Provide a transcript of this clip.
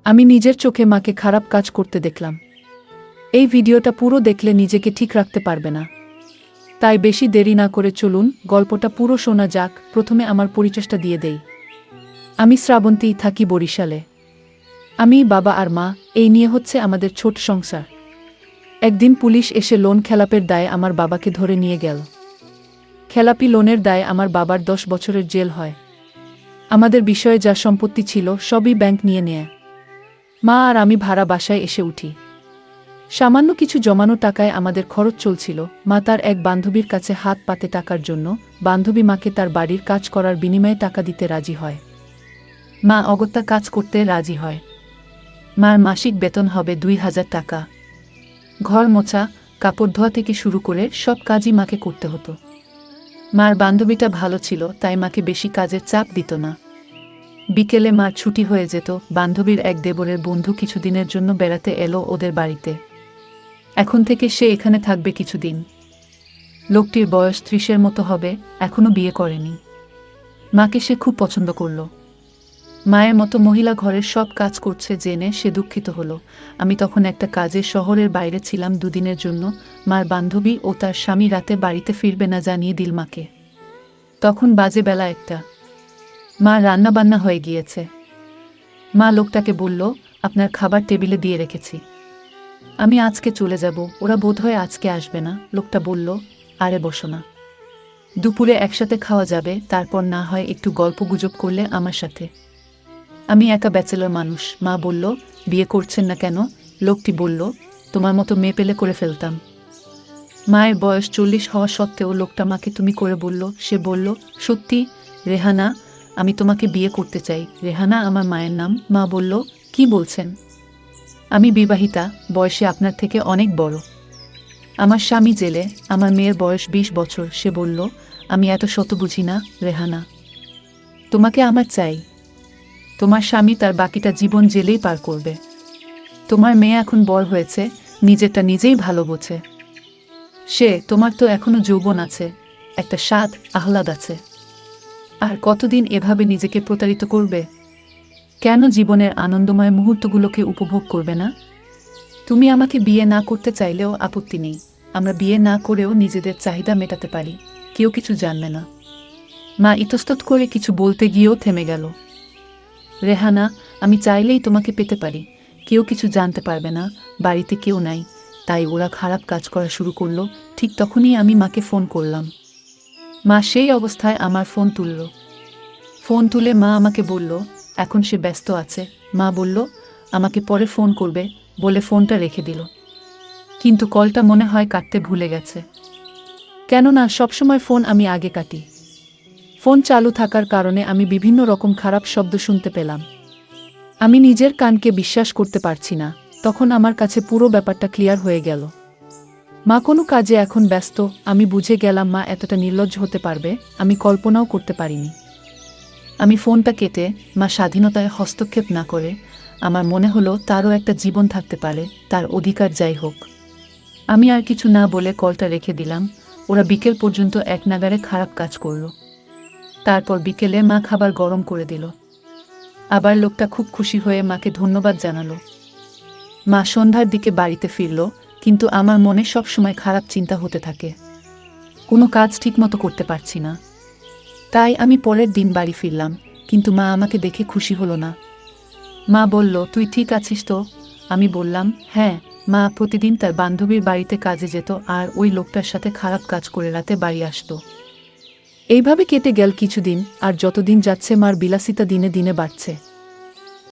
আমি নিজের চোখে মাকে খারাপ কাজ করতে দেখলাম। এই ভিডিওটা পুরো দেখলে নিজেকে ঠিক রাখতে পারবে না। তাই বেশি দেরি না করে চলুন গল্পটা পুরো শোনা যাক। প্রথমে আমার পরিচয়টা দিয়ে দেই। আমি শ্রাবন্তী, থাকি বরিশালে। আমি, বাবা আর মা, এই নিয়ে হচ্ছে আমাদের ছোট সংসার। একদিন পুলিশ এসে লোন খেলাপের দায়ে আমার বাবাকে ধরে নিয়ে গেল। খেলাপি লোনের দায়ে আমার বাবার 10 বছরের জেল হয়। আমাদের বিষয়ে যা সম্পত্তি ছিল সবই ব্যাংক নিয়ে নেয়। মা আর আমি ভাড়া বাসায় এসে উঠি। সামান্য কিছু জমানো টাকায় আমাদের খরচ চলছিল। মা তার এক বান্ধবীর কাছে হাত পাতে টাকার জন্য বান্ধবী মাকে তার বাড়ির কাজ করার বিনিময়ে টাকা দিতে রাজি হয়। মা অগত্যা কাজ করতে রাজি হয়। মার মাসিক বেতন হবে 2000 টাকা। ঘর মোছা, কাপড় ধোয়া থেকে শুরু করে সব কাজই মাকে করতে হতো। মার বান্ধবীটা ভালো ছিল, তাই মাকে বেশি কাজের চাপ দিত না। বিকেলে মার ছুটি হয়ে যেত। বান্ধবীর এক দেবরের বন্ধু কিছুদিনের জন্য বেড়াতে এলো ওদের বাড়িতে। এখন থেকে সে এখানে থাকবে কিছুদিন। লোকটির বয়স 30-এর মতো হবে, এখনো বিয়ে করেনি। মাকে সে খুব পছন্দ করল। মায়ের মতো মহিলা ঘরের সব কাজ করছে জেনে সে দুঃখিত হলো। আমি তখন একটা কাজে শহরের বাইরে ছিলাম 2 দিনের জন্য। মার বান্ধবী ও তার স্বামী রাতে বাড়িতে ফিরবে না জানিয়ে দিল মাকে। তখন বাজে বেলা 1টা। মা রান্নাবান্না হয়ে গিয়েছে। মা লোকটাকে বলল, আপনার খাবার টেবিলে দিয়ে রেখেছি, আমি আজকে চলে যাব, ওরা বোধহয় আজকে আসবে না। লোকটা বলল, আরে বসো না, দুপুরে একসাথে খাওয়া যাবে, তারপর না হয় একটু গল্প গুজব করলে আমার সাথে। আমি একা ব্যাচেলর মানুষ। মা বলল, বিয়ে করছেন না কেন? লোকটি বলল, তোমার মতো মেয়ে পেলে করে ফেলতাম। মায়ের বয়স 40 হওয়া সত্ত্বেও লোকটা মাকে তুমি করে বলল। সে বলল, সত্যি রেহানা, আমি তোমাকে বিয়ে করতে চাই। রেহানা আমার মায়ের নাম। মা বলল, কি বলছেন? আমি বিবাহিতা, বয়সে আপনার থেকে অনেক বড়। আমার স্বামী জেলে, আমার মেয়ের বয়স 20 বছর। সে বলল, আমি এত শত বুঝি না রেহানা, তোমাকে আমার চাই। তোমার স্বামী তার বাকিটা জীবন জেলেই পার করবে। তোমার মেয়ে এখন বড় হয়েছে, নিজেরটা নিজেই ভালো বোঝে। তোমার তো এখনো যৌবন আছে, একটা স্বাদ আহ্লাদ আছে। আর কতদিন এভাবে নিজেকে প্রতারিত করবে? কেন জীবনের আনন্দময় মুহূর্তগুলোকে উপভোগ করবে না? তুমি আমাকে বিয়ে না করতে চাইলেও আপত্তি নেই। আমরা বিয়ে না করেও নিজেদের চাহিদা মেটাতে পারি, কেউ কিছু জানবে না। মা ইতস্তত করে কিছু বলতে গিয়েও থেমে গেল। রেহানা, আমি চাইলেই তোমাকে পেতে পারি, কেউ কিছু জানতে পারবে না। বাড়িতে কেউ নাই, তাই ওরা খারাপ কাজ করা শুরু করলো। ঠিক তখনই আমি মাকে ফোন করলাম। মা সেই অবস্থায় আমার ফোন তুলল। ফোন তুলে মা আমাকে বলল, এখন সে ব্যস্ত আছে। মা বলল, আমাকে পরে ফোন করবে বলে ফোনটা রেখে দিল। কিন্তু কলটা মনে হয় কাটতে ভুলে গেছে। কেননা সবসময় ফোন আমি আগে কাটি। ফোন চালু থাকার কারণে আমি বিভিন্ন রকম খারাপ শব্দ শুনতে পেলাম। আমি নিজের কানকে বিশ্বাস করতে পারছি না। তখন আমার কাছে পুরো ব্যাপারটা ক্লিয়ার হয়ে গেল। মা কোনো কাজে এখন ব্যস্ত। আমি বুঝে গেলাম মা এতটা নির্লজ্জ হতে পারবে আমি কল্পনাও করতে পারিনি। আমি ফোনটা কেটে মা স্বাধীনতায় হস্তক্ষেপ না করে, আমার মনে হলো তারও একটা জীবন থাকতে পারে, তার অধিকার যাই হোক। আমি আর কিছু না বলে কলটা রেখে দিলাম। ওরা বিকেল পর্যন্ত এক নাগাড়ে খারাপ কাজ করল। তারপর বিকেলে মা খাবার গরম করে দিল। আবার লোকটা খুব খুশি হয়ে মাকে ধন্যবাদ জানালো। মা সন্ধ্যার দিকে বাড়িতে ফিরল, কিন্তু আমার মনে সবসময় খারাপ চিন্তা হতে থাকে। কোনো কাজ ঠিকমতো করতে পারছি না। তাই আমি পরের দিন বাড়ি ফিরলাম, কিন্তু মা আমাকে দেখে খুশি হলো না। মা বলল, তুই ঠিক আছিস তো? আমি বললাম, হ্যাঁ। মা প্রতিদিন তার বান্ধবীর বাড়িতে কাজে যেত আর ওই লোকটার সাথে খারাপ কাজ করে রাতে বাড়ি আসতো। এইভাবে কেটে গেল কিছুদিন। আর যতদিন যাচ্ছে মার বিলাসিতা দিনে দিনে বাড়ছে।